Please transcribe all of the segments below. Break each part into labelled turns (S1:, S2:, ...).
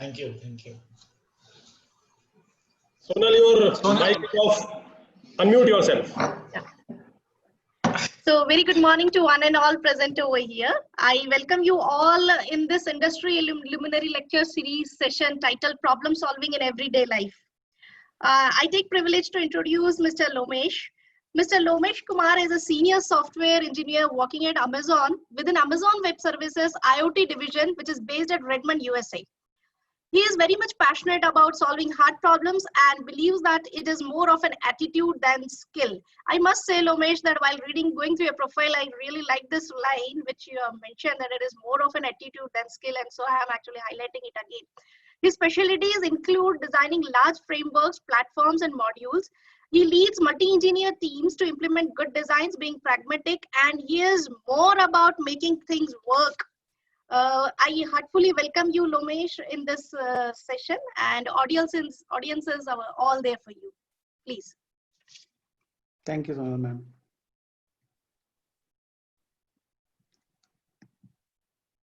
S1: Thank you. Thank you.
S2: Sonal, your mic is off. Unmute yourself.
S3: So very good morning to one and all present over here. I welcome you all in this industry luminary lecture series session titled Problem Solving in Everyday Life. I take privilege to introduce Mr. Lomesh. Mr. Lomesh Kumar is a senior software engineer working at Amazon within Amazon Web Services IoT division, which is based at Redmond, USA. He is very much passionate about solving hard problems and believes that it is more of an attitude than skill. I must say, Lomesh, that while going through your profile, I really like this line, which you have mentioned that it is more of an attitude than skill. And so I am actually highlighting it again. His specialties include designing large frameworks, platforms, and modules. He leads multi-engineer teams to implement good designs, being pragmatic, and he is more about making things work. I heartfully welcome you, Lomesh, in this session, and audiences are all there for you. Please.
S4: Thank you, Sonal ma'am.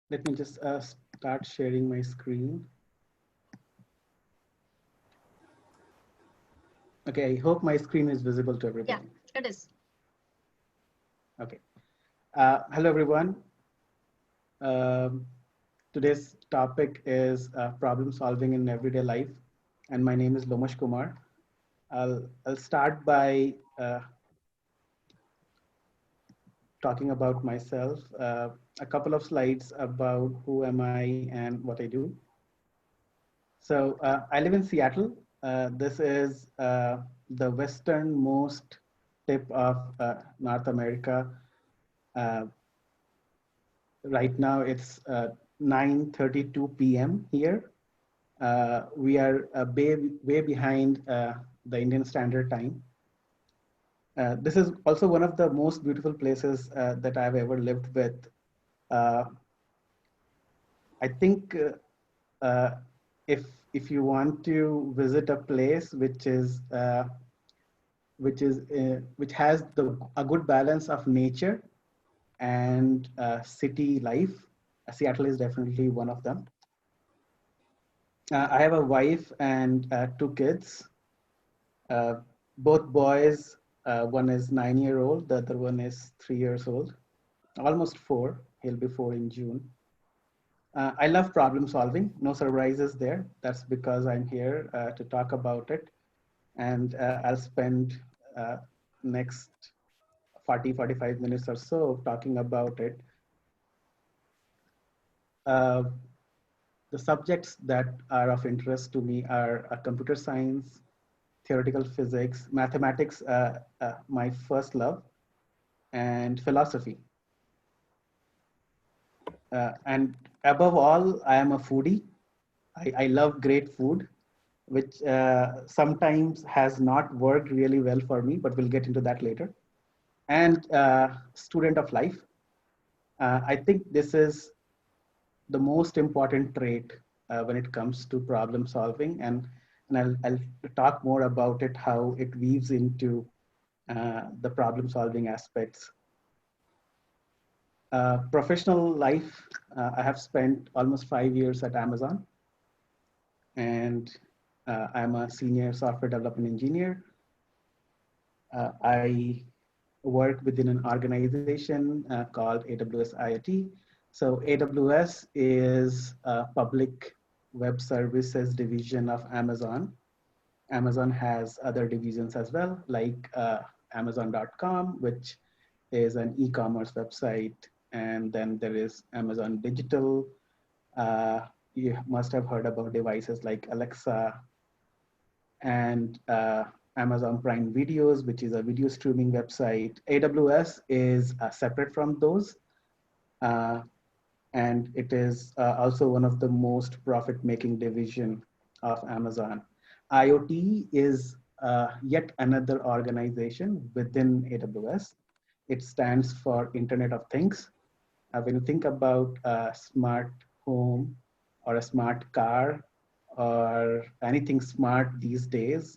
S4: Let me just start sharing my screen. Okay, I hope my screen is visible to everybody.
S3: Yeah, it is.
S4: Okay. Hello, everyone. Today's topic is problem solving in everyday life, and my name is Lomesh Kumar. I'll start by talking about myself, a couple of slides about who am I and what I do. So I live in Seattle. This is the westernmost tip of North America. Right now it's 9:32 p.m. here. We are way behind the Indian Standard Time. This is also one of the most beautiful places that I've ever lived with. I think if you want to visit a place which has a good balance of nature and city life, Seattle is definitely one of them. I have a wife and 2 kids, both boys. One is 9-year-old, the other one is 3 years old, almost 4. He'll be 4 in June. I love problem solving, no surprises there. That's because I'm here to talk about it. And I'll spend next 45 minutes or so talking about it. The subjects that are of interest to me are computer science, theoretical physics, mathematics, my first love, and philosophy. And above all, I am a foodie. I love great food, which sometimes has not worked really well for me, but we'll get into that later. And student of life. I think this is the most important trait when it comes to problem solving, and I'll talk more about it, how it weaves into the problem solving aspects. Professional life, I have spent almost 5 years at Amazon, and I'm a senior software development engineer. I work within an organization called AWS IoT. So AWS is a public web services division of Amazon. Amazon has other divisions as well, like Amazon.com, which is an e-commerce website. And then there is Amazon Digital. You must have heard about devices like Alexa and Amazon Prime Videos, which is a video streaming website. AWS is separate from those. And it is also one of the most profit-making division of Amazon. IoT is yet another organization within AWS. It stands for Internet of Things. When you think about a smart home or a smart car or anything smart these days,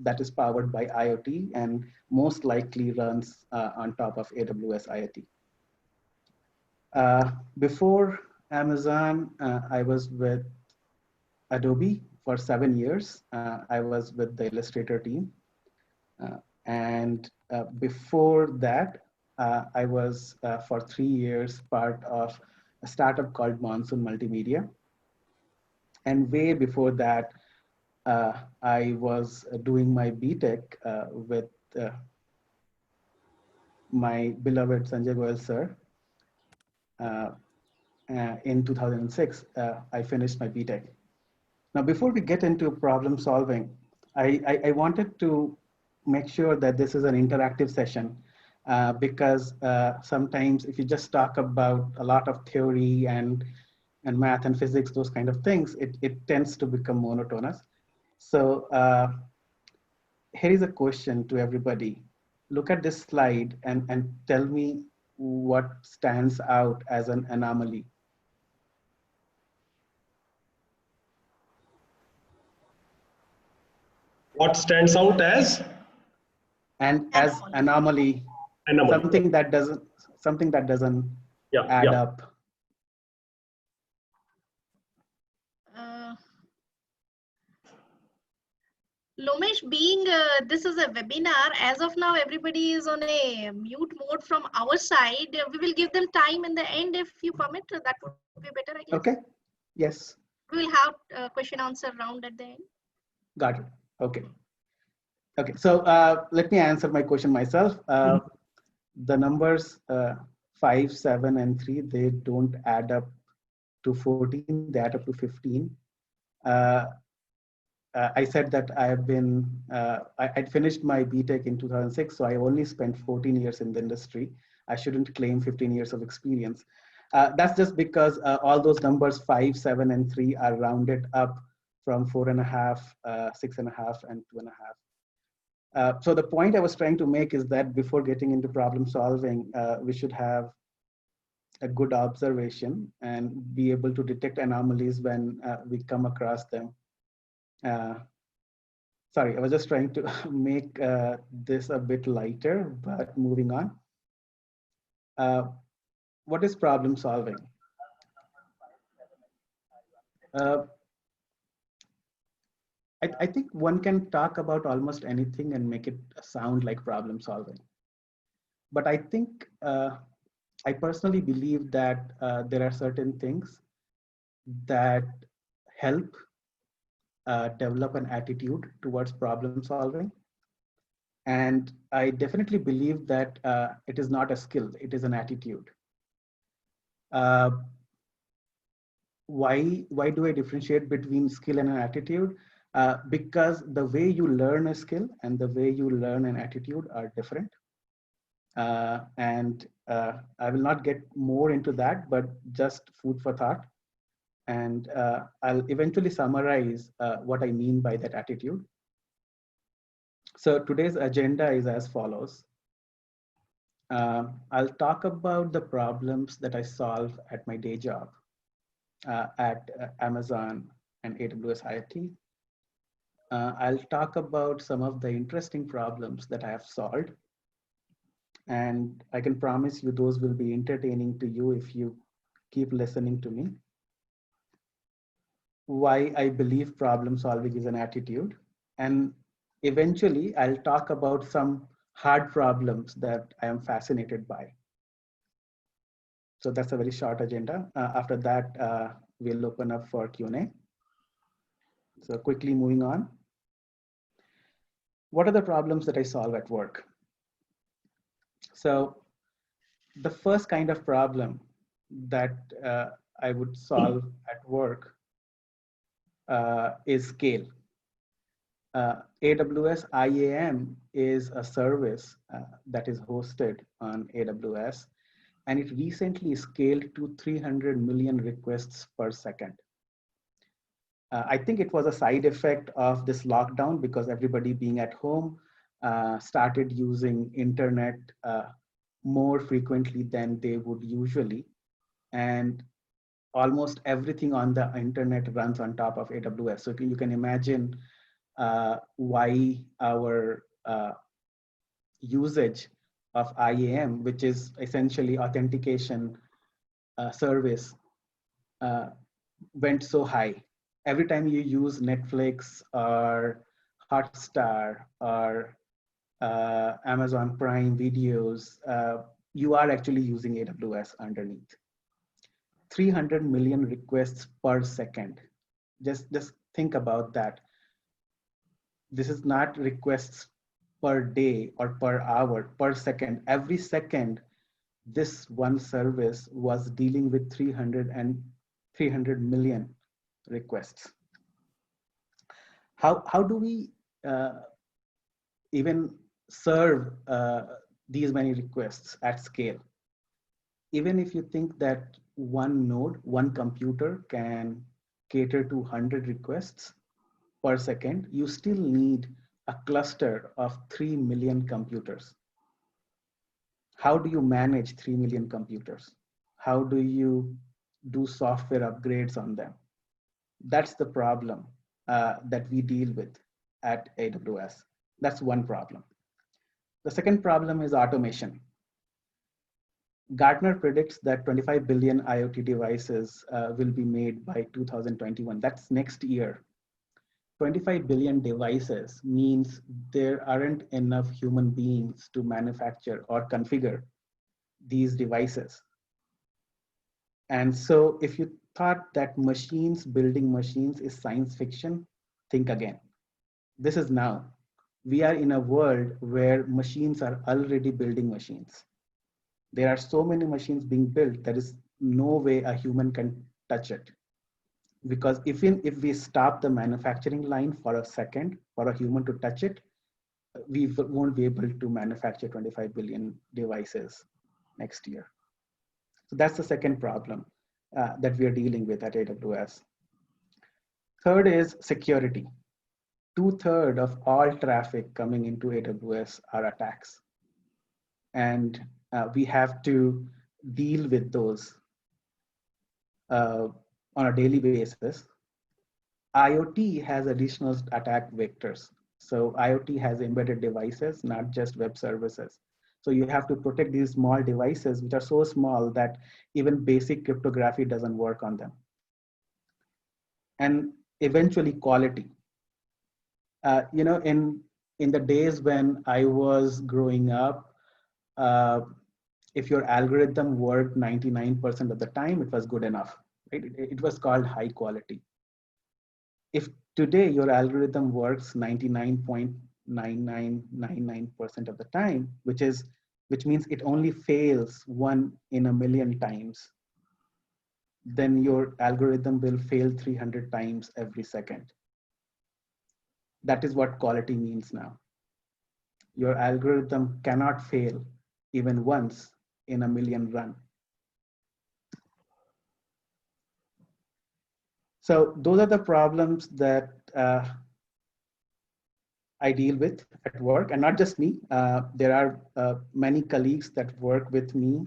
S4: that is powered by IoT and most likely runs on top of AWS IoT. Before Amazon, I was with Adobe for 7 years. I was with the Illustrator team. And before that, I was for 3 years part of a startup called Monsoon Multimedia. And way before that, I was doing my BTech with my beloved Sanjay Goyal sir. In 2006, I finished my BTech. Now, before we get into problem solving, I wanted to make sure that this is an interactive session because sometimes if you just talk about a lot of theory and math and physics, those kind of things, it tends to become monotonous. So here is a question to everybody. Look at this slide and tell me what stands out as an anomaly.
S2: What stands out as?
S4: And as anomaly, something that doesn't add up.
S3: Lomesh, being this is a webinar, as of now, everybody is on a mute mode from our side. We will give them time in the end if you permit. That would be better, I guess.
S4: Okay. Yes.
S3: We will have a question answer round at the end.
S4: Got it. Okay. Okay. So let me answer my question myself. The numbers 5, 7, and 3, they don't add up to 14. They add up to 15. I said that I have been, I finished my BTech in 2006, so I only spent 14 years in the industry. I shouldn't claim 15 years of experience. That's just because all those numbers 5, 7, and 3 are rounded up from 4.5, 6.5, and 2.5. So the point I was trying to make is that before getting into problem solving, we should have a good observation and be able to detect anomalies when we come across them. Sorry, I was just trying to make this a bit lighter, but moving on. What is problem solving? I think one can talk about almost anything and make it sound like problem solving. But I think, I personally believe that there are certain things that help develop an attitude towards problem solving. And I definitely believe that it is not a skill, it is an attitude. Why do I differentiate between skill and an attitude? Because the way you learn a skill and the way you learn an attitude are different. And I will not get more into that, but just food for thought. And I'll eventually summarize what I mean by that attitude. So today's agenda is as follows. I'll talk about the problems that I solve at my day job at Amazon and AWS IoT. I'll talk about some of the interesting problems that I have solved. And I can promise you those will be entertaining to you if you keep listening to me. Why I believe problem solving is an attitude. And eventually I'll talk about some hard problems that I am fascinated by. So that's a very short agenda. After that, we'll open up for Q&A. So quickly moving on. What are the problems that I solve at work? So the first kind of problem that I would solve at work is scale. AWS IAM is a service that is hosted on AWS, and it recently scaled to 300 million requests per second. I think it was a side effect of this lockdown because everybody being at home started using internet more frequently than they would usually. And almost everything on the internet runs on top of AWS. So you can imagine why our usage of IAM, which is essentially authentication service, went so high. every time you use Netflix or Hotstar or Amazon Prime videos, you are actually using AWS underneath. 300 million requests per second. Just think about that. This is not requests per day or per hour, per second. Every second, this one service was dealing with 300 million requests. How do we even serve these many requests at scale? Even if you think that one node, one computer can cater to 100 requests per second, you still need a cluster of 3 million computers. How do you manage 3 million computers? How do you do software upgrades on them? That's the problem that we deal with at AWS. That's one problem. The second problem is automation. Gartner predicts that 25 billion IoT devices will be made by 2021. That's next year. 25 billion devices means there aren't enough human beings to manufacture or configure these devices. And so if you thought that machines building machines is science fiction, think again. This is now. We are in a world where machines are already building machines. There are so many machines being built, there is no way a human can touch it. Because if we stop the manufacturing line for a second for a human to touch it, we won't be able to manufacture 25 billion devices next year. So that's the second problem that we are dealing with at AWS. Third is security. 2/3 of all traffic coming into AWS are attacks. And we have to deal with those on a daily basis. IoT has additional attack vectors. So IoT has embedded devices, not just web services. So you have to protect these small devices, which are so small that even basic cryptography doesn't work on them. And eventually quality. In the days when I was growing up, if your algorithm worked 99% of the time, it was good enough. Right? It was called high quality. If today your algorithm works 99.9999% of the time, which means it only fails 1 in a million times, then your algorithm will fail 300 times every second. That is what quality means now. Your algorithm cannot fail even once in a million run. So those are the problems that I deal with at work, and not just me. There are many colleagues that work with me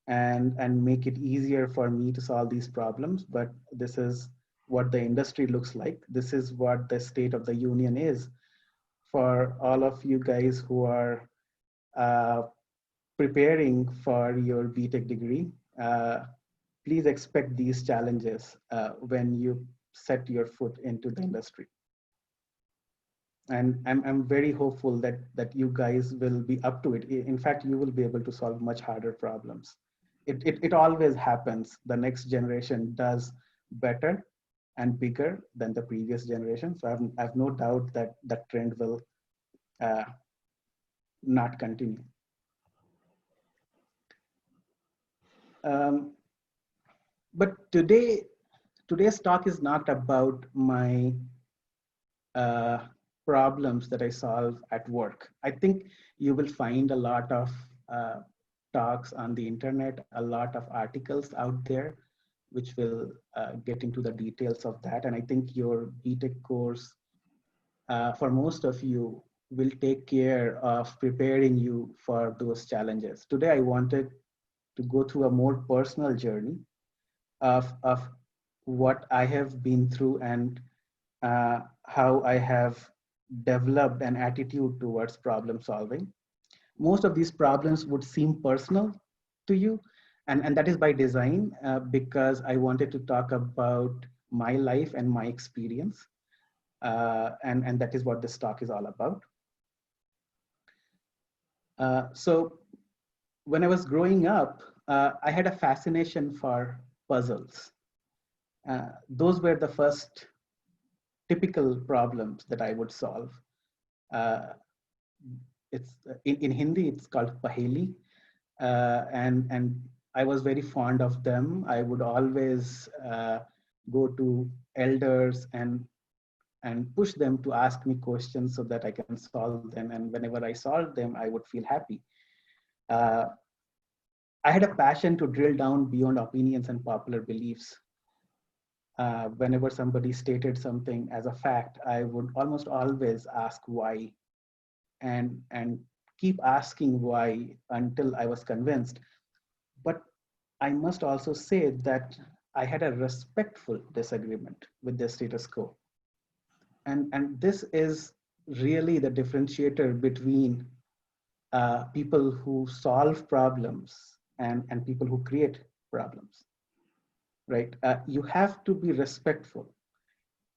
S4: and make it easier for me to solve these problems. But this is what the industry looks like. This is what the state of the union is for all of you guys who are preparing for your BTech degree. Please expect these challenges when you set your foot into the industry. And I'm very hopeful that you guys will be up to it. In fact, you will be able to solve much harder problems. It always happens. The next generation does better and bigger than the previous generation. So I have no doubt that that trend will not continue. But today's talk is not about my problems that I solve at work. I think you will find a lot of talks on the internet, a lot of articles out there, which will get into the details of that. And I think your BTech course, for most of you, will take care of preparing you for those challenges. Today, I wanted to go through a more personal journey of what I have been through and how I have developed an attitude towards problem solving. Most of these problems would seem personal to you, and that is by design, because I wanted to talk about my life and my experience. And that is what this talk is all about. So when I was growing up, I had a fascination for puzzles. Those were the first typical problems that I would solve. It's in Hindi, it's called Paheli. And I was very fond of them. I would always go to elders and push them to ask me questions so that I can solve them. And whenever I solved them, I would feel happy. I had a passion to drill down beyond opinions and popular beliefs. Whenever somebody stated something as a fact, I would almost always ask why, and keep asking why until I was convinced. But I must also say that I had a respectful disagreement with the status quo. And this is really the differentiator between people who solve problems and people who create problems, right? You have to be respectful.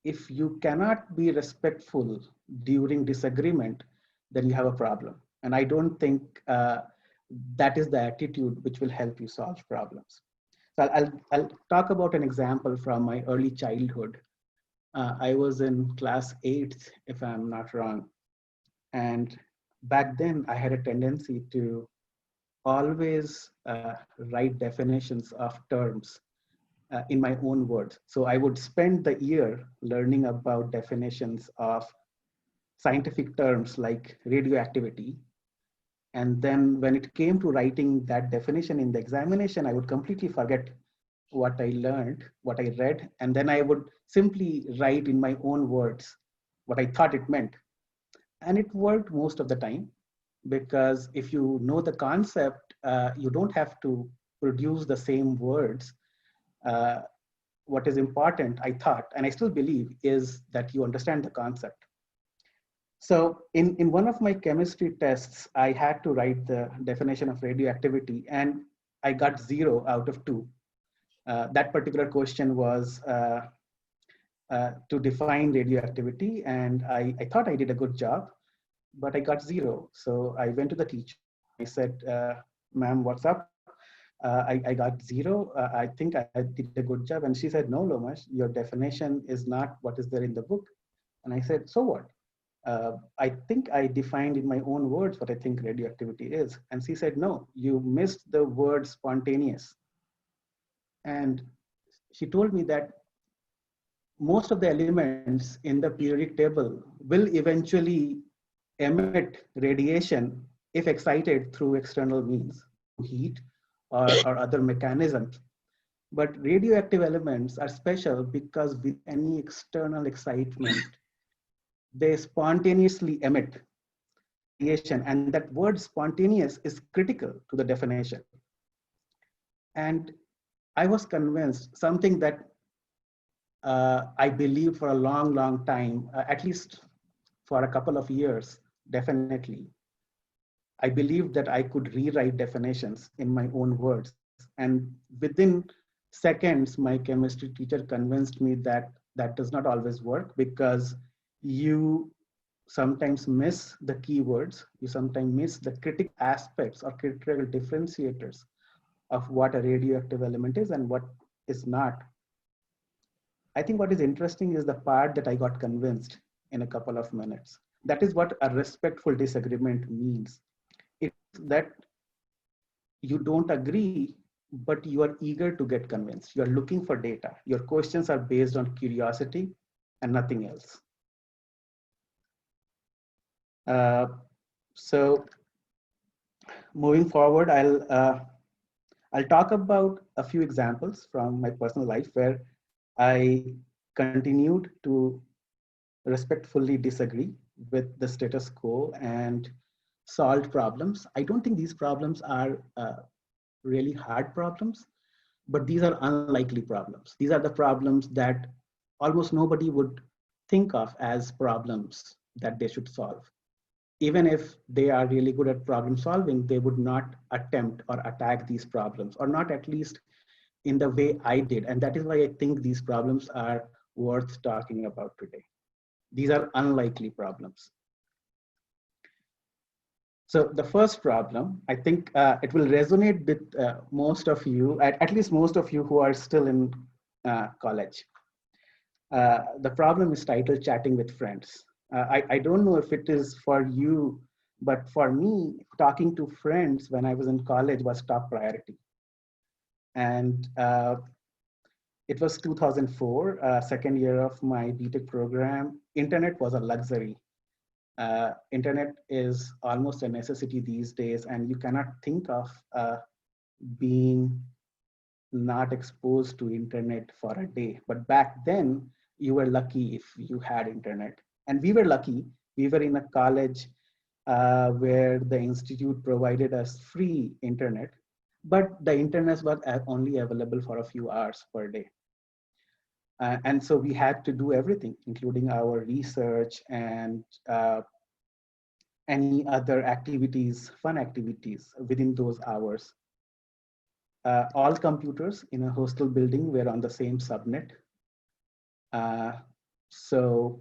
S4: If you cannot be respectful during disagreement, then you have a problem. And I don't think that is the attitude which will help you solve problems. So I'll talk about an example from my early childhood. I was in class 8th, if I'm not wrong. And back then I had a tendency to always write definitions of terms in my own words. So I would spend the year learning about definitions of scientific terms like radioactivity. And then when it came to writing that definition in the examination, I would completely forget what I learned, what I read, and then I would simply write in my own words what I thought it meant. And it worked most of the time, because if you know the concept, you don't have to produce the same words. What is important, I thought, and I still believe, is that you understand the concept. So in one of my chemistry tests, I had to write the definition of radioactivity, and I got 0 out of 2. That particular question was to define radioactivity, and I thought I did a good job, but I got 0. So I went to the teacher. I said, ma'am, what's up? I got 0. I think I did a good job. And she said, no, Lomash, your definition is not what is there in the book. And I said, so what? I think I defined in my own words what I think radioactivity is. And she said, no, you missed the word spontaneous. And she told me that most of the elements in the periodic table will eventually emit radiation if excited through external means, heat or other mechanisms. But radioactive elements are special because with any external excitement, they spontaneously emit radiation, and that word spontaneous is critical to the definition. And I was convinced, something that I believed for a long, long time, at least for a couple of years, definitely. I believed that I could rewrite definitions in my own words. And within seconds, my chemistry teacher convinced me that that does not always work, because you sometimes miss the keywords, you sometimes miss the critical aspects or critical differentiators of what a radioactive element is and what is not. I think what is interesting is the part that I got convinced in a couple of minutes. That is what a respectful disagreement means. It's that you don't agree, but you are eager to get convinced. You are looking for data. Your questions are based on curiosity and nothing else. So moving forward, I'll talk about a few examples from my personal life where I continued to respectfully disagree with the status quo and solved problems. I don't think these problems are really hard problems, but these are unlikely problems. These are the problems that almost nobody would think of as problems that they should solve. Even if they are really good at problem solving, they would not attempt or attack these problems, or not at least in the way I did. And that is why I think these problems are worth talking about today. These are unlikely problems. So the first problem, I think it will resonate with most of you, at least most of you who are still in college. The problem is titled Chatting with Friends. I don't know if it is for you, but for me, talking to friends when I was in college was top priority. And it was 2004, second year of my BTech program. Internet was a luxury. Internet is almost a necessity these days, and you cannot think of being not exposed to internet for a day. But back then, you were lucky if you had internet. And we were lucky. We were in a college where the institute provided us free internet, but the internet was only available for a few hours per day. And so we had to do everything, including our research and any other activities, fun activities within those hours. All computers in a hostel building were on the same subnet. So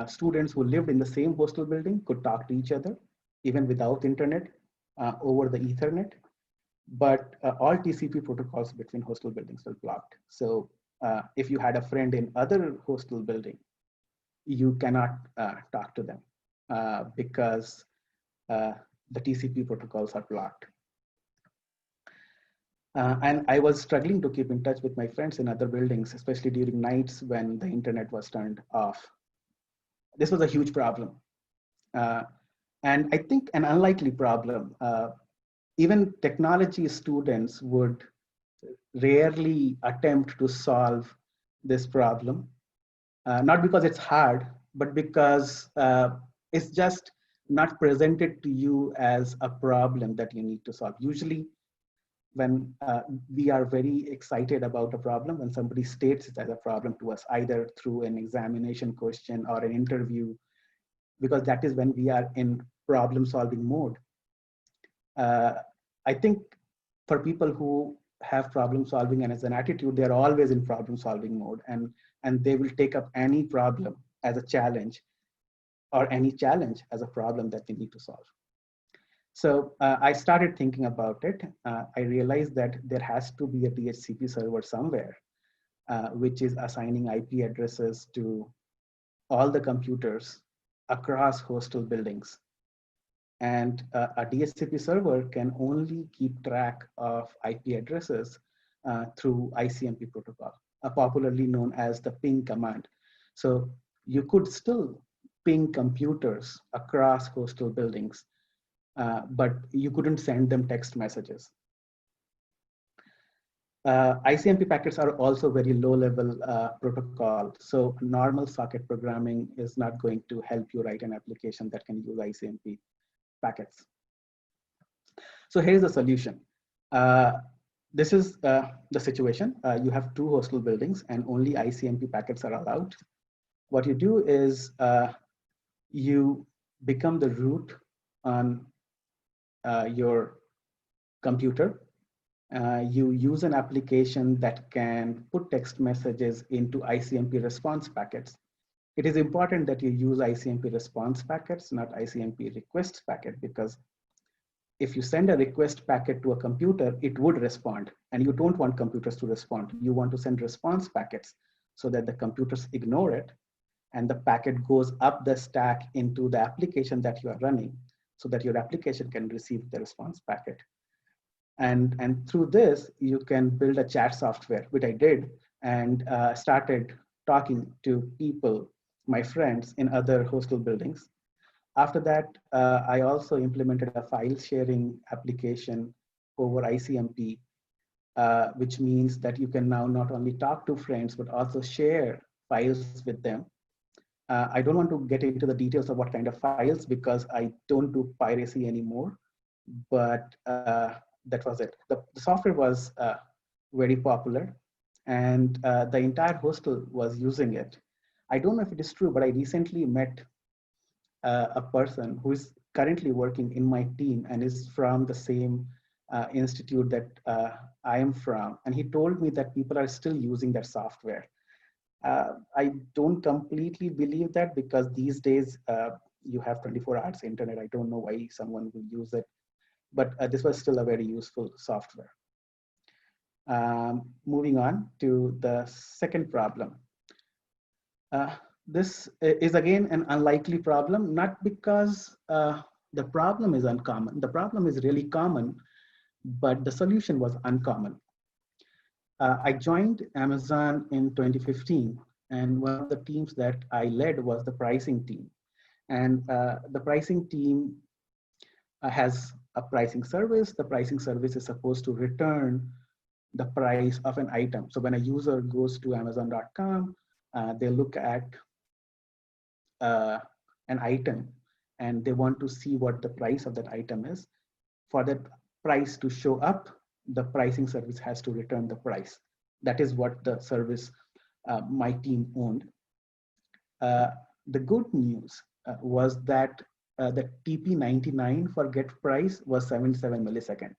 S4: students who lived in the same hostel building could talk to each other, even without internet, over the Ethernet. But all TCP protocols between hostel buildings were blocked. So if you had a friend in other hostel building, you cannot talk to them because the TCP protocols are blocked. And I was struggling to keep in touch with my friends in other buildings, especially during nights when the internet was turned off. This was a huge problem. And I think an unlikely problem. Even technology students would rarely attempt to solve this problem, not because it's hard, but because it's just not presented to you as a problem that you need to solve. Usually, when we are very excited about a problem, when somebody states it as a problem to us, either through an examination question or an interview, because that is when we are in problem-solving mode. I think for people who have problem solving and as an attitude, they're always in problem solving mode, and they will take up any problem as a challenge or any challenge as a problem that they need to solve. So I started thinking about it. I realized that there has to be a DHCP server somewhere, which is assigning IP addresses to all the computers across hostel buildings. And a DHCP server can only keep track of IP addresses through ICMP protocol, popularly known as the ping command. So you could still ping computers across hostel buildings, but you couldn't send them text messages. ICMP packets are also very low-level protocol. So normal socket programming is not going to help you write an application that can use ICMP packets. So here's the solution. This is the situation. You have two hostel buildings and only ICMP packets are allowed. What you do is you become the root on your computer. You use an application that can put text messages into ICMP response packets. It is important that you use ICMP response packets, not ICMP request packet, because if you send a request packet to a computer, it would respond, and you don't want computers to respond. You want to send response packets so that the computers ignore it, and the packet goes up the stack into the application that you are running so that your application can receive the response packet. And through this, you can build a chat software, which I did, and started talking to people, my friends in other hostel buildings. After that, I also implemented a file sharing application over ICMP, which means that you can now not only talk to friends, but also share files with them. I don't want to get into the details of what kind of files because I don't do piracy anymore, but that was it. The software was very popular and the entire hostel was using it. I don't know if it is true, but I recently met a person who is currently working in my team and is from the same institute that I am from, and he told me that people are still using that software. I don't completely believe that, because these days you have 24 hours internet. I don't know why someone will use it, but this was still a very useful software. Moving on to the second problem. This is again an unlikely problem, not because the problem is uncommon. The problem is really common, but the solution was uncommon. I joined Amazon in 2015, and one of the teams that I led was the pricing team. And the pricing team has a pricing service. The pricing service is supposed to return the price of an item. So when a user goes to Amazon.com, they look at an item and they want to see what the price of that item is. For that price to show up, the pricing service has to return the price. That is what the service my team owned. The good news was that the TP99 for get price was 77 milliseconds.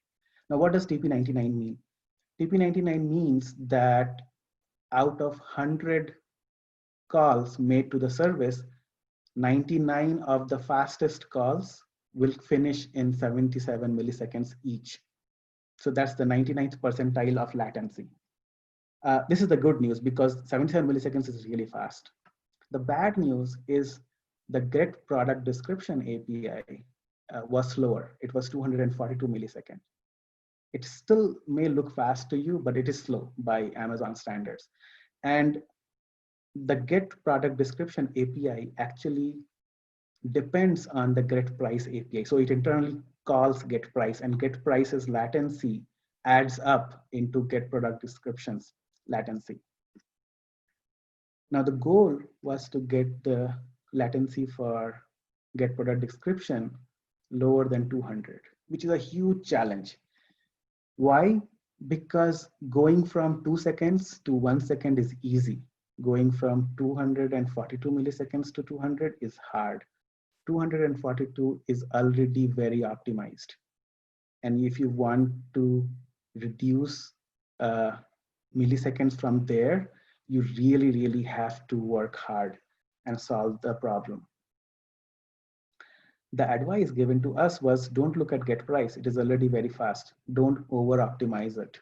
S4: Now, what does TP99 mean? TP99 means that out of 100 calls made to the service, 99 of the fastest calls will finish in 77 milliseconds each. So that's the 99th percentile of latency. This is the good news, because 77 milliseconds is really fast. The bad news is the get product description API was slower. It was 242 milliseconds. It still may look fast to you, but it is slow by Amazon standards. And the get product description API actually depends on the get price API. So it internally calls get price, and get price's latency adds up into get product descriptions latency. Now the goal was to get the latency for get product description lower than 200, which is a huge challenge. Why? Because going from 2 seconds to 1 second is easy. Going from 242 milliseconds to 200 is hard. 242 is already very optimized. And if you want to reduce milliseconds from there, you really, really have to work hard and solve the problem. The advice given to us was, don't look at get price. It is already very fast. Don't over optimize it.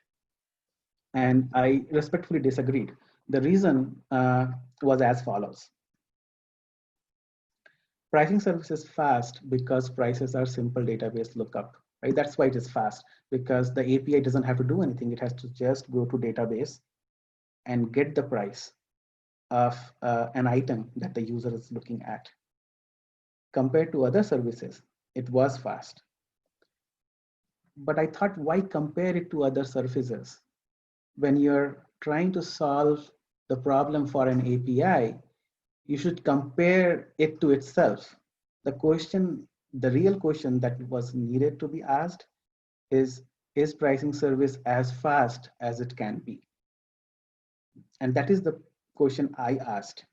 S4: And I respectfully disagreed. The reason was as follows. Pricing service is fast because prices are simple database lookup, right? That's why it is fast, because the API doesn't have to do anything. It has to just go to database and get the price of an item that the user is looking at. Compared to other services, it was fast. But I thought, why compare it to other services? When you're trying to solve the problem for an API, you should compare it to itself. The real question that was needed to be asked is pricing service as fast as it can be? And that is the question I asked.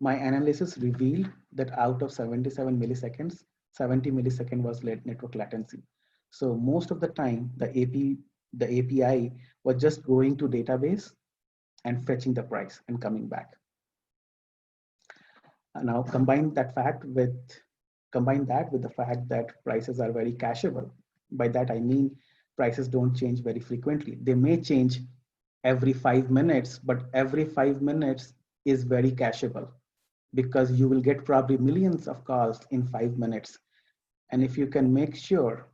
S4: My analysis revealed that out of 77 milliseconds, 70 milliseconds was network latency. So most of the time, the API was just going to database and fetching the price and coming back. Now combine that with the fact that prices are very cacheable. By that I mean prices don't change very frequently. They may change every 5 minutes, but every 5 minutes is very cacheable, because you will get probably millions of calls in 5 minutes. And if you can make sure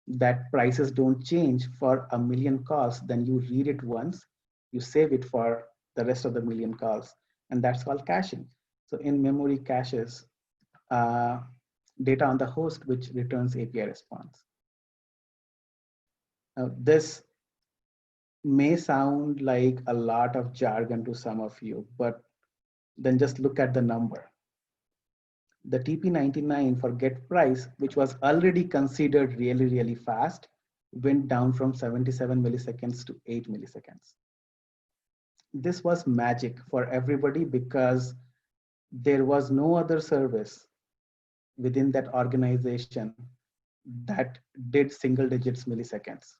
S4: that prices don't change for 1 million calls, then you read it once, you save it for the rest of the million calls, and that's called caching. So in-memory caches data on the host, which returns API response. Now, this may sound like a lot of jargon to some of you, but then just look at the number. The TP99 for get price, which was already considered really, really fast, went down from 77 milliseconds to 8 milliseconds. This was magic for everybody, because there was no other service within that organization that did single digits milliseconds.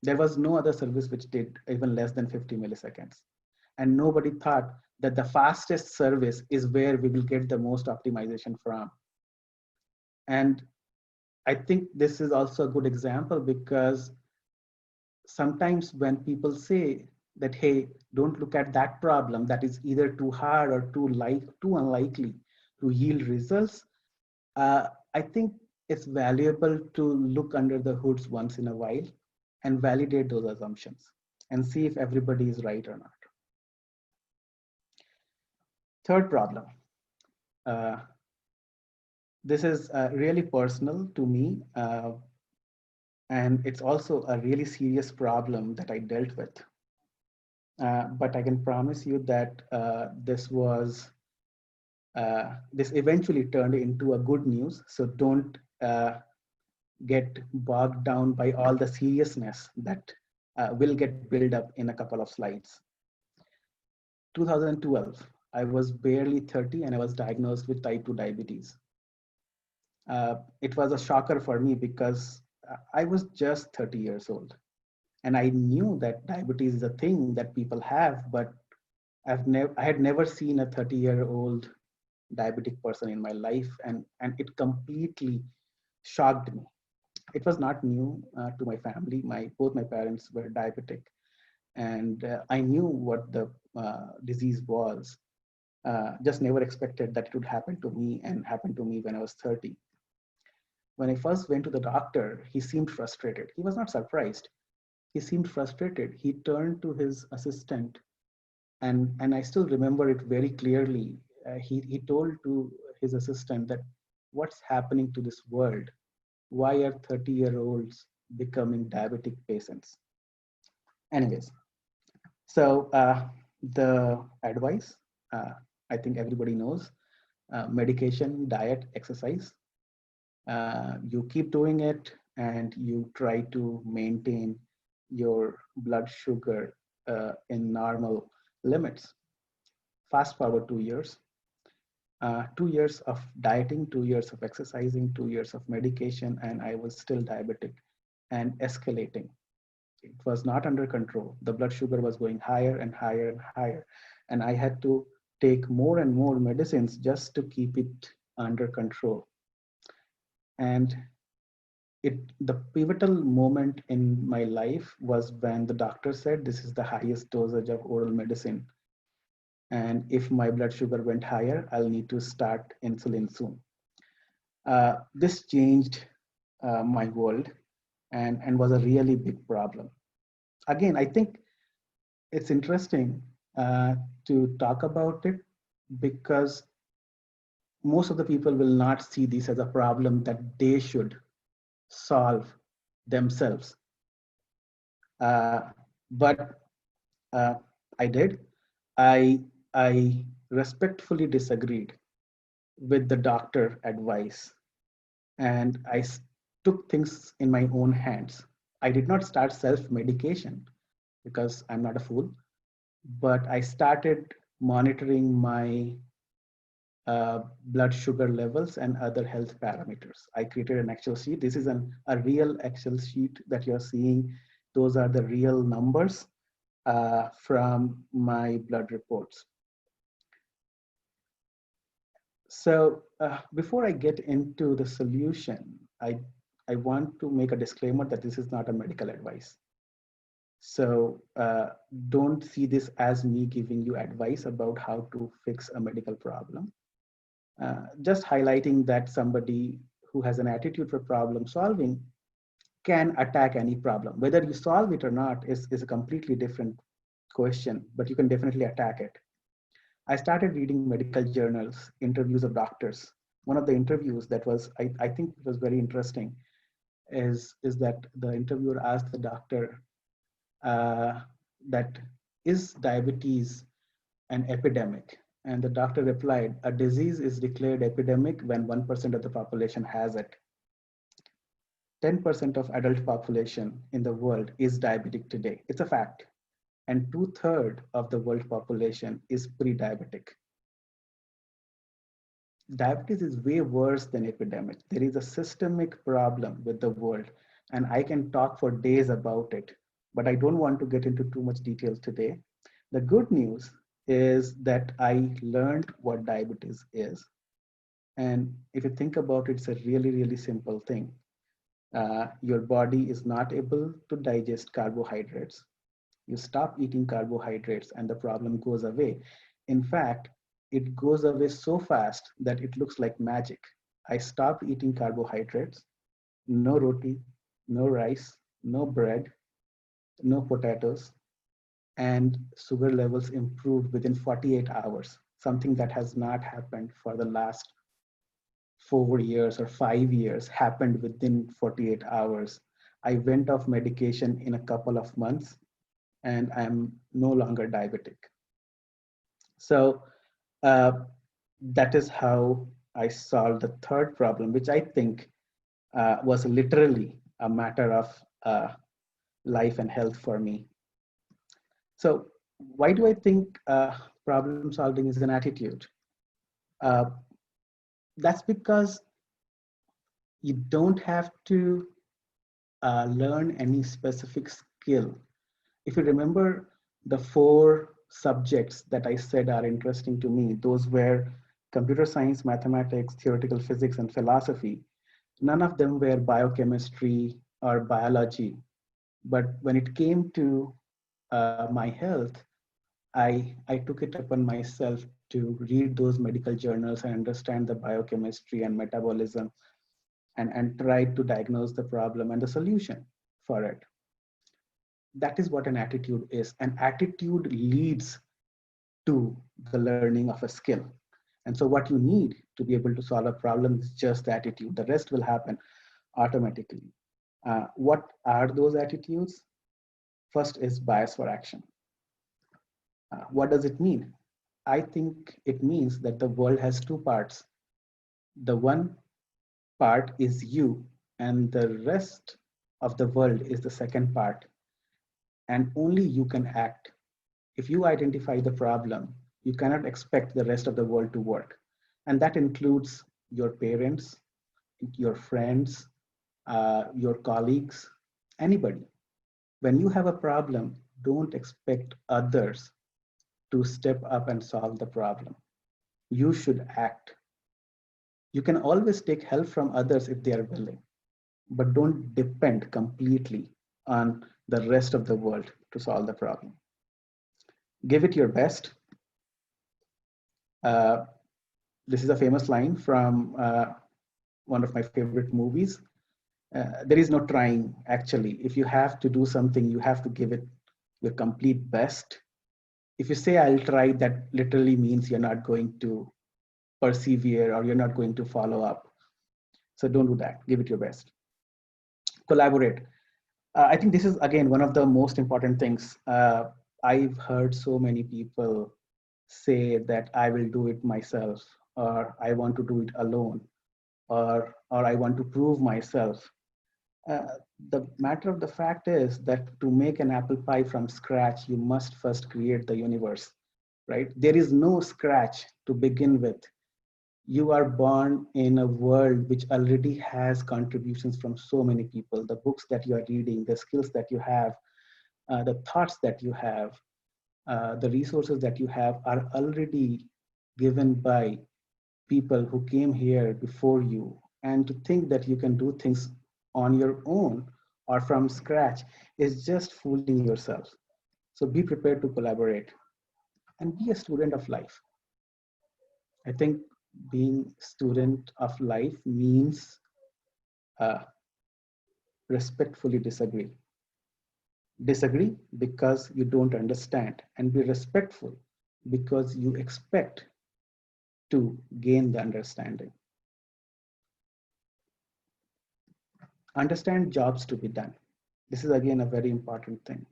S4: There was no other service which did even less than 50 milliseconds. And nobody thought that the fastest service is where we will get the most optimization from. And I think this is also a good example, because sometimes when people say that, hey, don't look at that problem that is either too hard or too unlikely to yield results, I think it's valuable to look under the hoods once in a while and validate those assumptions and see if everybody is right or not. Third problem. This is really personal to me, and it's also a really serious problem that I dealt with. But I can promise you that this eventually turned into a good news. So don't get bogged down by all the seriousness that will get built up in a couple of slides. 2012, I was barely 30 and I was diagnosed with type 2 diabetes. It was a shocker for me because I was just 30 years old. And I knew that diabetes is a thing that people have, but I had never seen a 30-year-old diabetic person in my life, and it completely shocked me. It was not new to my family. Both my parents were diabetic, and I knew what the disease was. Just never expected that it would happen to me, and happen to me when I was 30. When I first went to the doctor, he seemed frustrated. He was not surprised. He seemed frustrated. He turned to his assistant, and I still remember it very clearly. He told to his assistant that, what's happening to this world? Why are 30-year-olds becoming diabetic patients? Anyways, so the advice, I think everybody knows, medication, diet, exercise. You keep doing it and you try to maintain your blood sugar in normal limits. Fast forward 2 years. 2 years of dieting, 2 years of exercising, 2 years of medication, and I was still diabetic and escalating. It was not under control. The blood sugar was going higher and higher and higher. And I had to take more and more medicines just to keep it under control. And the pivotal moment in my life was when the doctor said, this is the highest dosage of oral medicine. And if my blood sugar went higher, I'll need to start insulin soon. This changed my world and was a really big problem. Again, I think it's interesting to talk about it, because most of the people will not see this as a problem that they should solve themselves. But I did. I respectfully disagreed with the doctor advice, and I took things in my own hands. I did not start self-medication because I'm not a fool, but I started monitoring my blood sugar levels and other health parameters. I created an Excel sheet. This is a real Excel sheet that you're seeing. Those are the real numbers from my blood reports. So before I get into the solution, I want to make a disclaimer that this is not a medical advice. So don't see this as me giving you advice about how to fix a medical problem. Just highlighting that somebody who has an attitude for problem solving can attack any problem. Whether you solve it or not is a completely different question, but you can definitely attack it. I started reading medical journals, interviews of doctors. One of the interviews that was, I think it was very interesting, is that the interviewer asked the doctor that, is diabetes an epidemic? And the doctor replied, a disease is declared epidemic when 1% of the population has it. 10% of adult population in the world is diabetic today. It's a fact. And 2/3 of the world population is pre-diabetic. diabetes is way worse than epidemic. There is a systemic problem with the world, and I can talk for days about it, but I don't want to get into too much detail today. The good news is that I learned what diabetes is. And if you think about it, it's a really, really simple thing. Your body is not able to digest carbohydrates. You stop eating carbohydrates and the problem goes away. In fact, it goes away so fast that it looks like magic. I stopped eating carbohydrates, no roti, no rice, no bread, no potatoes, and sugar levels improved within 48 hours, something that has not happened for the last 4 years or 5 years, happened within 48 hours. I went off medication in a couple of months and I'm no longer diabetic. So that is how I solved the third problem, which I think was literally a matter of life and health for me. So why do I think problem solving is an attitude? Uh, that's because you don't have to learn any specific skill. If you remember the 4 subjects that I said are interesting to me, those were computer science, mathematics, theoretical physics, and philosophy. None of them were biochemistry or biology. But when it came to my health, I took it upon myself to read those medical journals and understand the biochemistry and metabolism and try to diagnose the problem and the solution for it. That is what an attitude is. An attitude leads to the learning of a skill. And so what you need to be able to solve a problem is just the attitude. The rest will happen automatically. What are those attitudes? First is bias for action. What does it mean? I think it means that the world has 2 parts. The one part is you, and the rest of the world is the second part. And only you can act. If you identify the problem, you cannot expect the rest of the world to work. And that includes your parents, your friends, your colleagues, anybody. When you have a problem, don't expect others to step up and solve the problem. You should act. You can always take help from others if they are willing, but don't depend completely on the rest of the world to solve the problem. Give it your best. This is a famous line from one of my favorite movies. There is no trying, actually. If you have to do something, you have to give it your complete best. If you say, I'll try, that literally means you're not going to persevere or you're not going to follow up. So don't do that. Give it your best. Collaborate. I think this is, again, one of the most important things. I've heard so many people say that I will do it myself, or I want to do it alone, or I want to prove myself. The matter of the fact is that to make an apple pie from scratch, you must first create the universe, right? There is no scratch to begin with. You are born in a world which already has contributions from so many people. The books that you are reading, the skills that you have, the thoughts that you have, the resources that you have are already given by people who came here before you. And to think that you can do things on your own or from scratch is just fooling yourself. So be prepared to collaborate and be a student of life. I think being student of life means respectfully disagree. Disagree because you don't understand, and be respectful because you expect to gain the understanding. Understand jobs to be done. This is again a very important thing.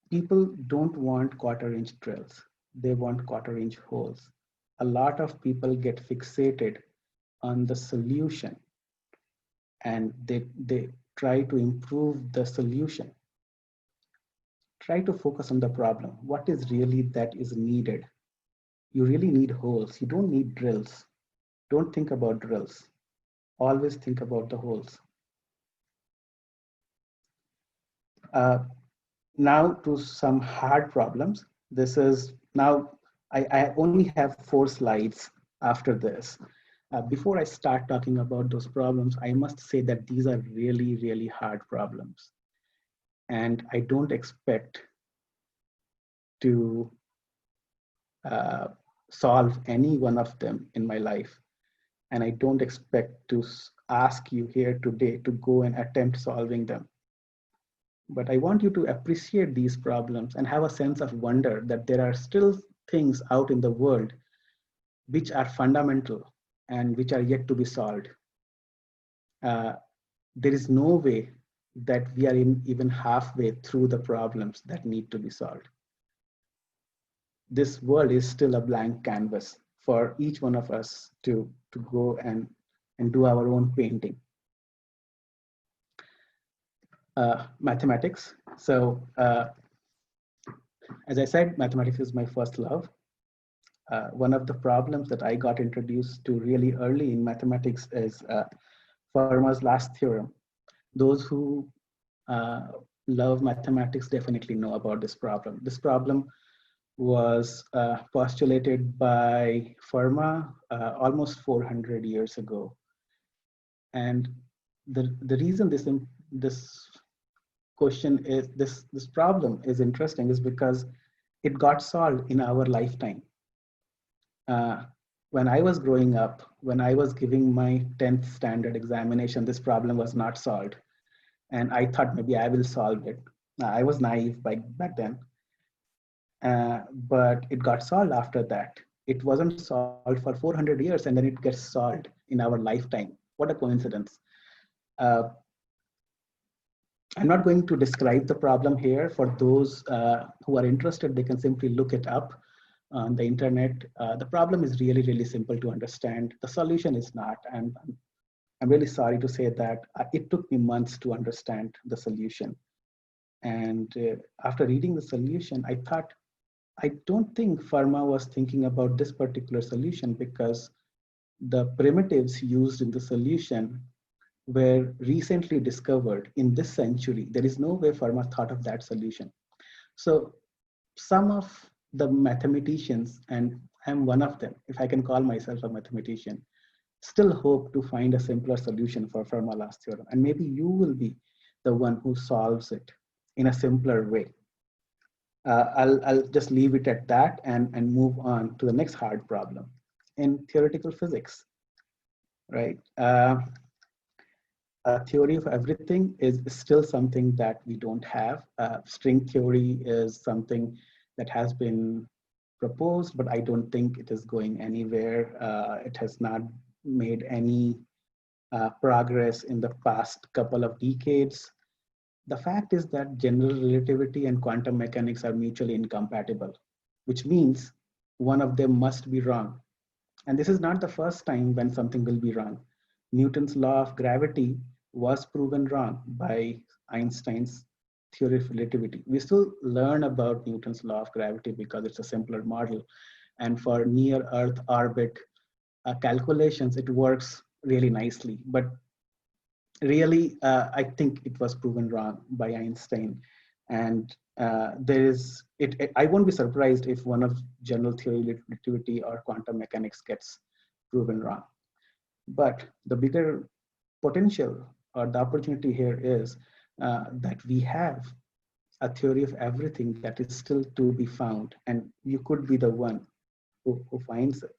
S4: People don't want quarter-inch drills. They want quarter-inch holes. A lot of people get fixated on the solution and they try to improve the solution. Try to focus on the problem. What is really that is needed? You really need holes. You don't need drills. don't think about drills. Always think about the holes. Now to some hard problems. This is now, I only have 4 slides after this. Before I start talking about those problems, I must say that these are really, really hard problems. And I don't expect to solve any one of them in my life. And I don't expect to ask you here today to go and attempt solving them. But I want you to appreciate these problems and have a sense of wonder that there are still things out in the world which are fundamental and which are yet to be solved. There is no way that we are even halfway through the problems that need to be solved. This world is still a blank canvas for each one of us to go and do our own painting. Mathematics. So as I said, mathematics is my first love. One of the problems that I got introduced to really early in mathematics is Fermat's last theorem. Those who love mathematics definitely know about this problem. This problem was postulated by Fermat almost 400 years ago. And the reason this question is, this problem is interesting is because it got solved in our lifetime. When I was growing up, when I was giving my 10th standard examination, this problem was not solved. And I thought maybe I will solve it. I was naive back then. But it got solved after that. It wasn't solved for 400 years and then it gets solved in our lifetime. What a coincidence. I'm not going to describe the problem here. For those who are interested, they can simply look it up on the internet. The problem is really, really simple to understand. The solution is not. And I'm really sorry to say that it took me months to understand the solution. And after reading the solution, I thought, I don't think Fermat was thinking about this particular solution because the primitives used in the solution were recently discovered in this century. There is no way Fermat thought of that solution. So some of the mathematicians, and I'm one of them, if I can call myself a mathematician, still hope to find a simpler solution for Fermat's last theorem. And maybe you will be the one who solves it in a simpler way. I'll just leave it at that and move on to the next hard problem in theoretical physics, right? A theory of everything is still something that we don't have. String theory is something that has been proposed, but I don't think it is going anywhere. It has not made any progress in the past couple of decades. The fact is that general relativity and quantum mechanics are mutually incompatible, which means one of them must be wrong. And this is not the first time when something will be wrong. Newton's law of gravity was proven wrong by Einstein's theory of relativity. We still learn about Newton's law of gravity because it's a simpler model. And for near Earth orbit calculations, it works really nicely. But really, I think it was proven wrong by Einstein. And I won't be surprised if one of general theory of relativity or quantum mechanics gets proven wrong. But the bigger potential or the opportunity here is that we have a theory of everything that is still to be found, and you could be the one who finds it.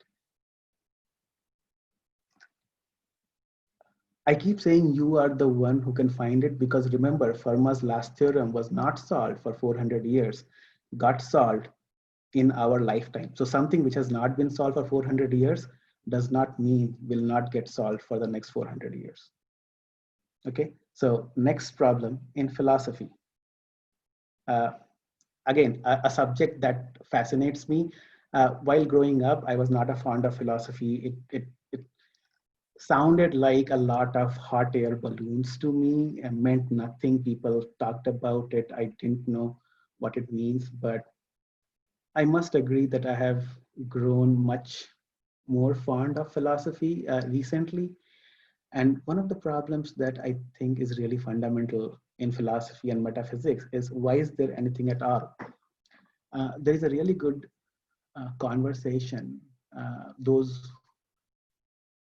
S4: I keep saying you are the one who can find it because remember, Fermat's last theorem was not solved for 400 years, got solved in our lifetime. So something which has not been solved for 400 years does not mean will not get solved for the next 400 years. Okay, so next problem in philosophy. Again, a subject that fascinates me. While growing up, I was not a fond of philosophy. It sounded like a lot of hot air balloons to me. It meant nothing. People talked about it. I didn't know what it means, but I must agree that I have grown much more fond of philosophy recently. And one of the problems that I think is really fundamental in philosophy and metaphysics is, why is there anything at all? There is a really good conversation. Those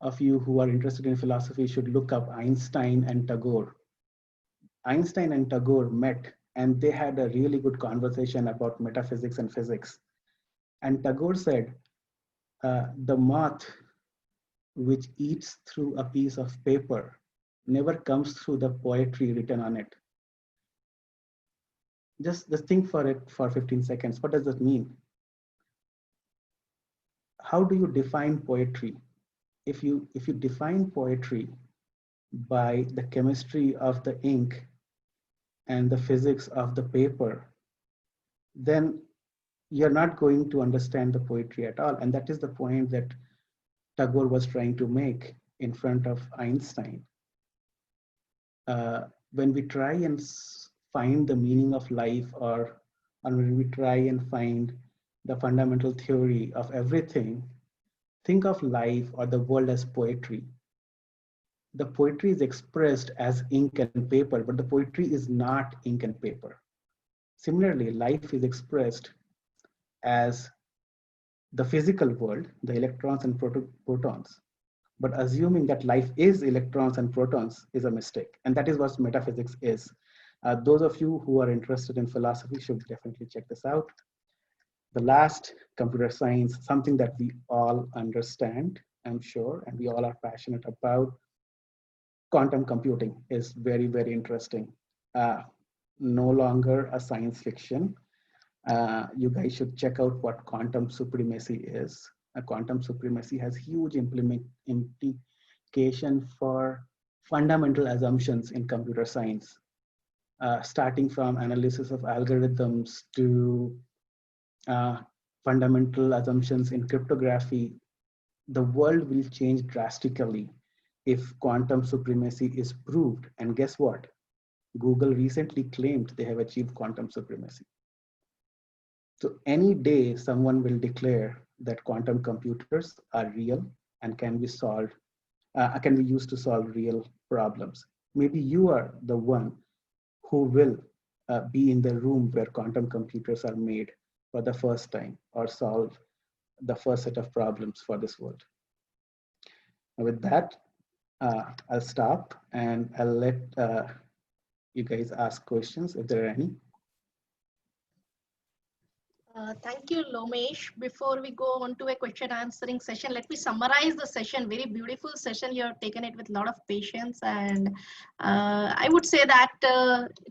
S4: of you who are interested in philosophy should look up Einstein and Tagore. Einstein and Tagore met and they had a really good conversation about metaphysics and physics. And Tagore said, the moth which eats through a piece of paper never comes through the poetry written on it. Just think for it for 15 seconds. What does that mean? How do you define poetry? If you define poetry by the chemistry of the ink and the physics of the paper, then you're not going to understand the poetry at all. And that is the point that Tagore was trying to make in front of Einstein. When we try and find the meaning of life, or when we try and find the fundamental theory of everything, think of life or the world as poetry. The poetry is expressed as ink and paper, but the poetry is not ink and paper. Similarly, life is expressed as the physical world, the electrons and protons. But assuming that life is electrons and protons is a mistake. And that is what metaphysics is. Those of you who are interested in philosophy should definitely check this out. The last, computer science, something that we all understand, I'm sure, and we all are passionate about. Quantum computing is very, very interesting. No longer a science fiction. You guys should check out what quantum supremacy is. Quantum supremacy has huge implication for fundamental assumptions in computer science, starting from analysis of algorithms to fundamental assumptions in cryptography. The world will change drastically if quantum supremacy is proved. And guess what? Google recently claimed they have achieved quantum supremacy. So any day someone will declare that quantum computers are real and can be solved, can be used to solve real problems. Maybe you are the one who will be in the room where quantum computers are made for the first time, or solve the first set of problems for this world. And with that, I'll stop and I'll let you guys ask questions if there are any.
S3: Thank you, Lomesh. Before we go on to a question answering session, let me summarize the session. Very beautiful session. You have taken it with a lot of patience. And I would say that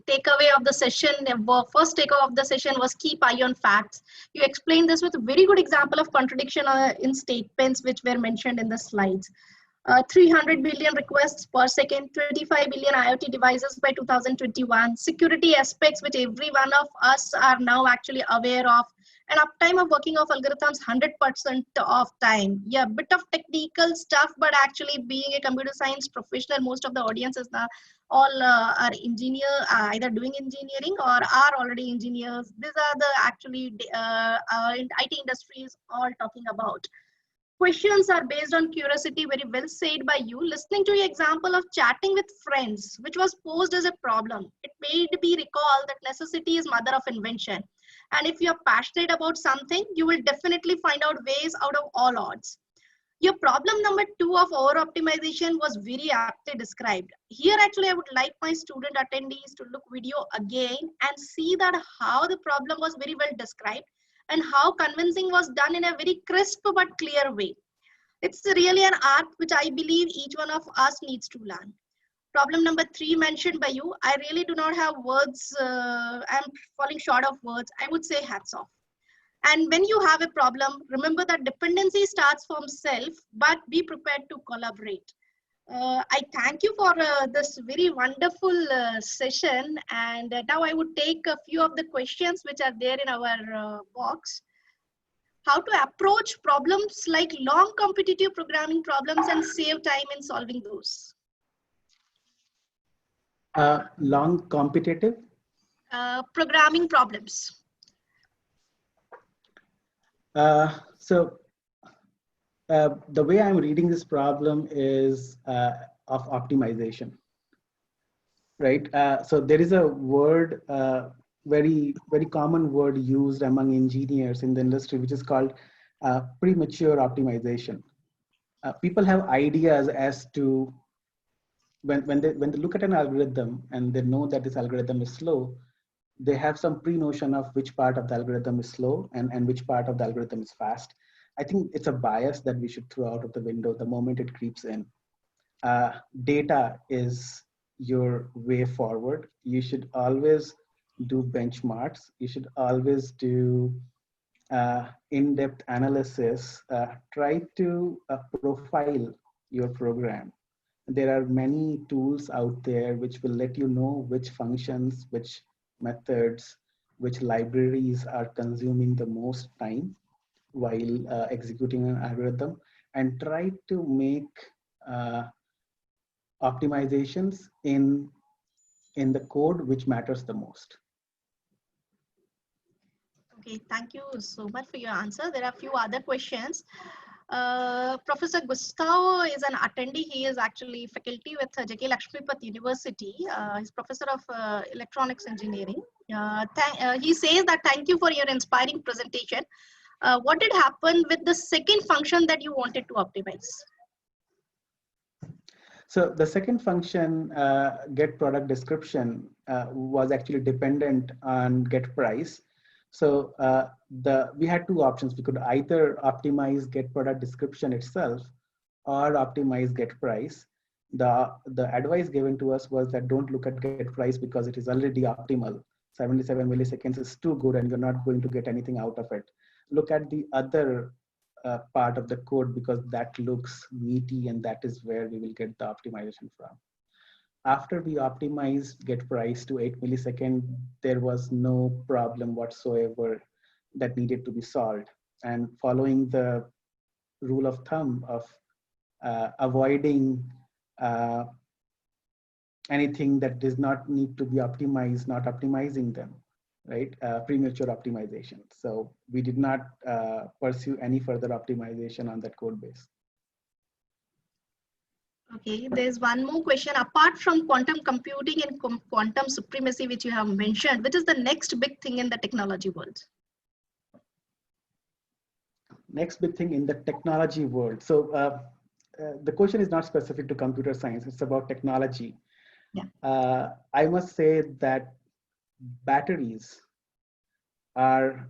S3: takeaway of the session, first takeaway of the session was keep eye on facts. You explained this with a very good example of contradiction in statements which were mentioned in the slides. 300 billion requests per second, 25 billion IoT devices by 2021, security aspects which every one of us are now actually aware of, and uptime of working of algorithms 100% of time. Yeah, bit of technical stuff, but actually being a computer science professional, most of the audience is now all are either doing engineering or are already engineers. These are the actually IT industries all talking about. Questions are based on curiosity, very well said by you. Listening to your example of chatting with friends, which was posed as a problem, it made me recall that necessity is mother of invention. And if you're passionate about something, you will definitely find out ways out of all odds. Your problem number 2 of over-optimization was very aptly described. Here, actually, I would like my student attendees to look video again and see that how the problem was very well described and how convincing was done in a very crisp but clear way. It's really an art which I believe each one of us needs to learn. Problem number 3 mentioned by you, I really do not have words, I'm falling short of words. I would say hats off. And when you have a problem, remember that dependency starts from self, but be prepared to collaborate. I thank you for this very wonderful session. And now I would take a few of the questions which are there in our box. How to approach problems like long competitive programming problems and save time in solving those?
S4: Long competitive?
S3: Programming problems.
S4: So the way I'm reading this problem is of optimization, right? So there is a word, very common word used among engineers in the industry, which is called premature optimization. People have ideas as to when they look at an algorithm and they know that this algorithm is slow, they have some pre-notion of which part of the algorithm is slow and which part of the algorithm is fast. I think it's a bias that we should throw out of the window the moment it creeps in. Data is your way forward. You should always do benchmarks. You should always do in-depth analysis. Try to profile your program. There are many tools out there which will let you know which functions, which methods, which libraries are consuming the most time while executing an algorithm, and try to make optimizations in the code which matters the most.
S3: Okay, thank you so much for your answer. There are a few other questions. Professor Gustavo is an attendee. He is actually faculty with J.K. Lakshmipat University. He's professor of electronics engineering. He says that thank you for your inspiring presentation. What did happen with the second function that you wanted to optimize?
S4: So the second function, get product description, was actually dependent on get price. So we had two options. We could either optimize get product description itself or optimize get price. The advice given to us was that don't look at get price because it is already optimal. 77 milliseconds is too good and you're not going to get anything out of it. Look at the other part of the code because that looks meaty and that is where we will get the optimization from. After we optimized get price to 8 milliseconds, there was no problem whatsoever that needed to be solved. And following the rule of thumb of avoiding anything that does not need to be optimized, not optimizing them, right? Premature optimization. So we did not pursue any further optimization on that code base.
S3: Okay, there's one more question. Apart from quantum computing and quantum supremacy, which you have mentioned, what is the next big thing in the technology world?
S4: Next big thing in the technology world. So the question is not specific to computer science, it's about technology. Yeah. I must say that batteries are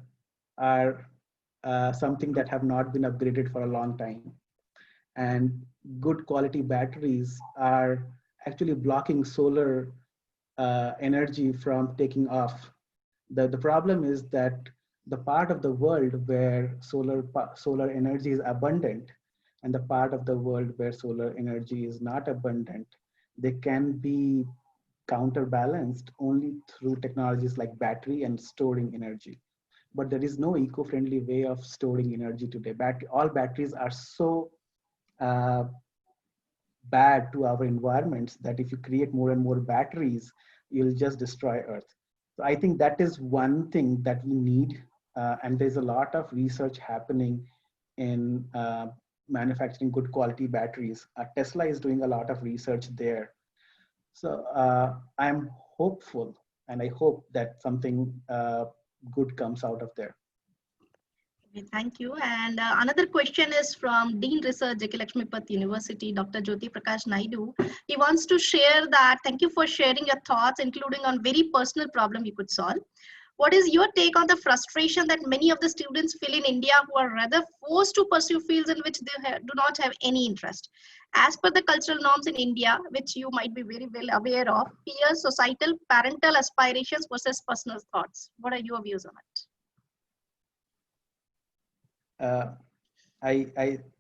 S4: something that have not been upgraded for a long time. And good quality batteries are actually blocking solar energy from taking off. The problem is that the part of the world where solar energy is abundant and the part of the world where solar energy is not abundant, they can be counterbalanced only through technologies like battery and storing energy. But there is no eco-friendly way of storing energy today. All batteries are so bad to our environments that if you create more and more batteries, you'll just destroy Earth. So I think that is one thing that we need. And there's a lot of research happening in manufacturing good quality batteries. Tesla is doing a lot of research there. So I'm hopeful and I hope that something good comes out of there.
S3: Okay, thank you. And another question is from Dean Research, J.K. Lakshmipat University, Dr. Jyoti Prakash Naidu. He wants to share that, thank you for sharing your thoughts, including on very personal problem you could solve. What is your take on the frustration that many of the students feel in India who are rather forced to pursue fields in which they do not have any interest? As per the cultural norms in India, which you might be very well aware of, peers, societal, parental aspirations versus personal thoughts. What are your views on it?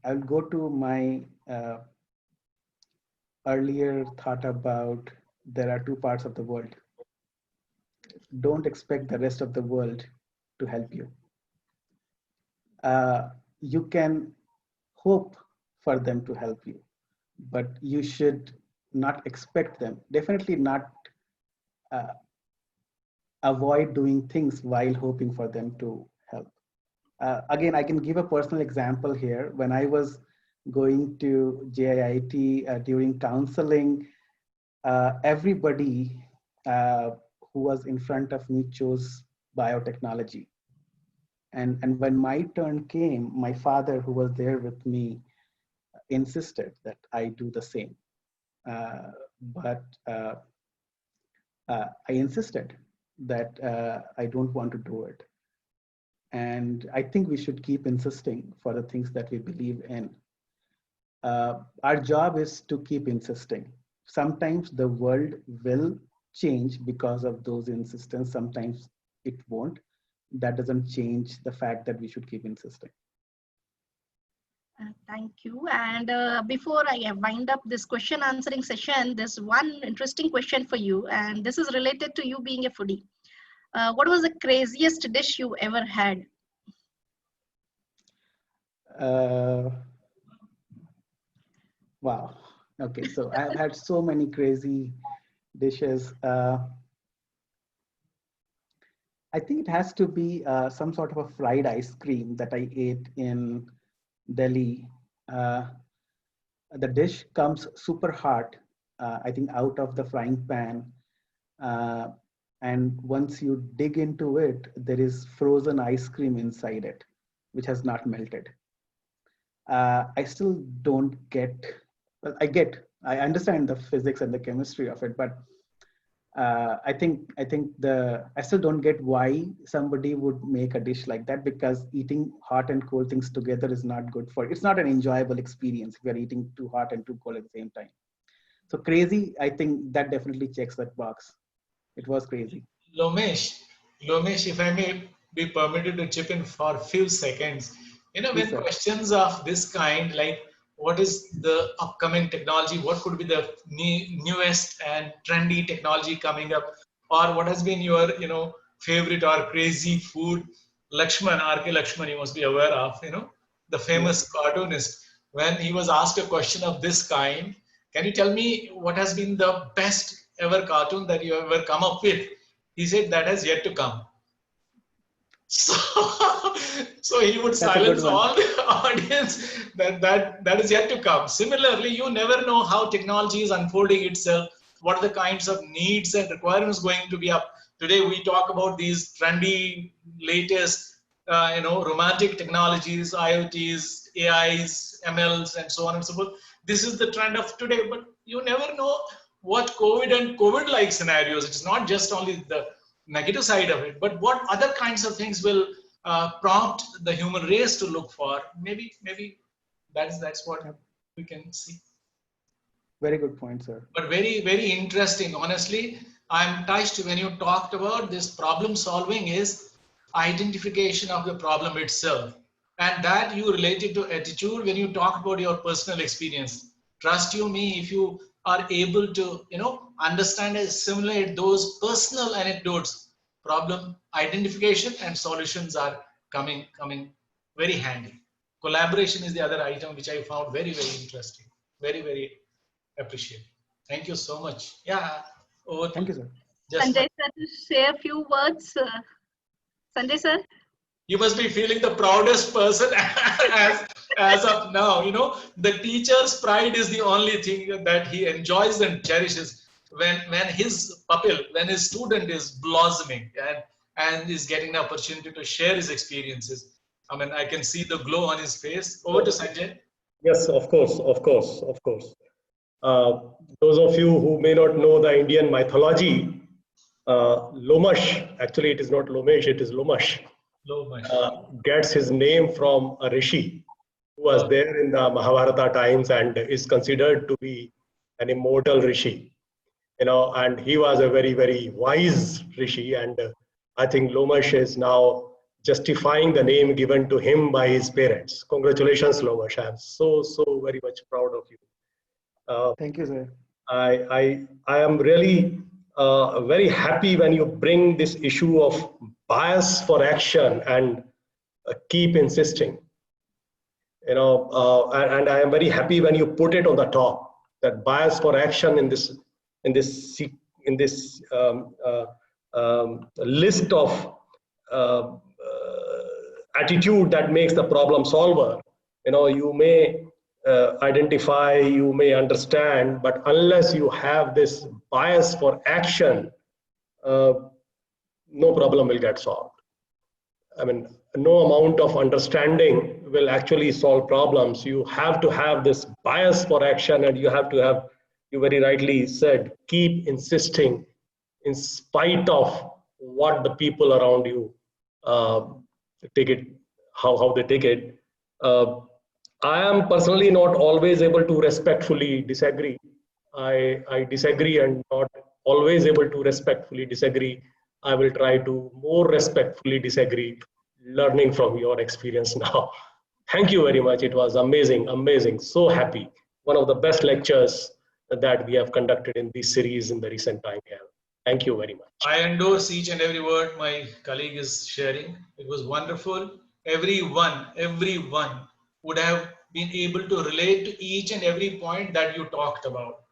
S4: I'll go to my earlier thought about there are two parts of the world. Don't expect the rest of the world to help you. You can hope for them to help you, but you should not expect them. Definitely not avoid doing things while hoping for them to help. Again, I can give a personal example here. When I was going to JIIT during counseling, everybody who was in front of me chose biotechnology. And when my turn came, my father, who was there with me, insisted that I do the same. But I insisted that I don't want to do it. And I think we should keep insisting for the things that we believe in. Our job is to keep insisting. Sometimes the world will change because of those insistence. Sometimes it won't. That doesn't change the fact that we should keep insisting.
S3: Thank you. And before I wind up this question answering session, there's one interesting question for you. And this is related to you being a foodie. What was the craziest dish you ever had?
S4: Wow. Okay, so I've had so many crazy dishes. I think it has to be some sort of a fried ice cream that I ate in Delhi. The dish comes super hot, I think, out of the frying pan. And once you dig into it, there is frozen ice cream inside it, which has not melted. I still don't get, well, I understand the physics and the chemistry of it, but I still don't get why somebody would make a dish like that, because eating hot and cold things together is not good for, it's not an enjoyable experience if you're eating too hot and too cold at the same time. So crazy, I think that definitely checks that box. It was crazy.
S1: Lomesh, if I may be permitted to chip in for a few seconds, when questions of this kind, like what is the upcoming technology, what could be the newest and trendy technology coming up, or what has been your, favorite or crazy food, Lakshman, R.K. Lakshman, you must be aware of, the famous cartoonist, when he was asked a question of this kind, can you tell me what has been the best ever cartoon that you ever come up with? He said that has yet to come. So he would silence all the audience that is yet to come. Similarly, you never know how technology is unfolding itself, what are the kinds of needs and requirements going to be up. Today we talk about these trendy, latest, romantic technologies, IoTs, AIs, MLs, and so on and so forth. This is the trend of today, but you never know what COVID and COVID-like scenarios, it's not just only the negative side of it, but what other kinds of things will prompt the human race to look for. Maybe that's what we can see.
S4: Very good point, sir.
S1: But very, very interesting. Honestly, I'm touched when you talked about this problem solving is identification of the problem itself. And that you related to attitude when you talk about your personal experience. Trust you me, if you are able to, understand and assimilate those personal anecdotes, problem identification and solutions are coming very handy. Collaboration is the other item which I found very, very interesting. Very, very appreciated. Thank you so much. Yeah.
S4: Thank you, sir.
S3: Sanjay sir, to share a few words. Sanjay sir.
S1: You must be feeling the proudest person as of now. The teacher's pride is the only thing that he enjoys and cherishes when his pupil, when his student is blossoming and is getting the opportunity to share his experiences. I mean, I can see the glow on his face. Over to Sanjay.
S2: Yes, of course. Those of you who may not know the Indian mythology, Lomash, actually it is not Lomesh, it is Lomash. Gets his name from a rishi who was there in the Mahabharata times and is considered to be an immortal rishi, and he was a very, very wise rishi, and I think Lomash is now justifying the name given to him by his parents. Congratulations, Lomash. I'm so very much proud of you.
S4: Thank you, sir.
S2: I am really very happy when you bring this issue of bias for action and keep insisting. And I am very happy when you put it on the top, that bias for action in this list of attitude that makes the problem solver. You may identify, you may understand, but unless you have this bias for action, no problem will get solved. I mean, no amount of understanding will actually solve problems. You have to have this bias for action, and you have to have, you very rightly said, keep insisting in spite of what the people around you take it, how they take it. I am personally not always able to respectfully disagree. I disagree and not always able to respectfully disagree. I will try to more respectfully disagree, learning from your experience now. Thank you very much. It was amazing, amazing. So happy. One of the best lectures that we have conducted in this series in the recent time here. Thank you very much.
S1: I endorse each and every word my colleague is sharing. It was wonderful. Everyone would have been able to relate to each and every point that you talked about.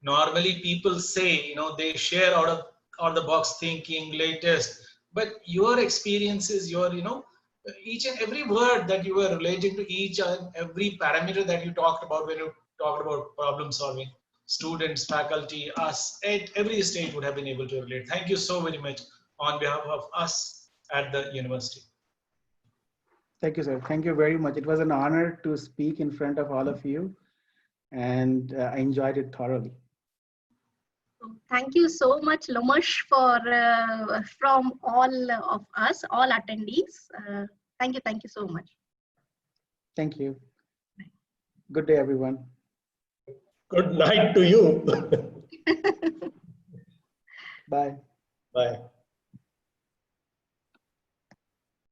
S1: Normally people say, they share out of the box thinking, latest, but your experiences, your, each and every word that you were relating to each and every parameter that you talked about when you talked about problem solving, students, faculty, us, at every stage would have been able to relate. Thank you so very much on behalf of us at the university.
S4: Thank you, sir. Thank you very much. It was an honor to speak in front of all of you, and I enjoyed it thoroughly.
S3: Thank you so much, Lomash, from all of us, all attendees. Thank you so much.
S4: Thank you. Good day, everyone.
S2: Good night to you.
S4: Bye.
S2: Bye.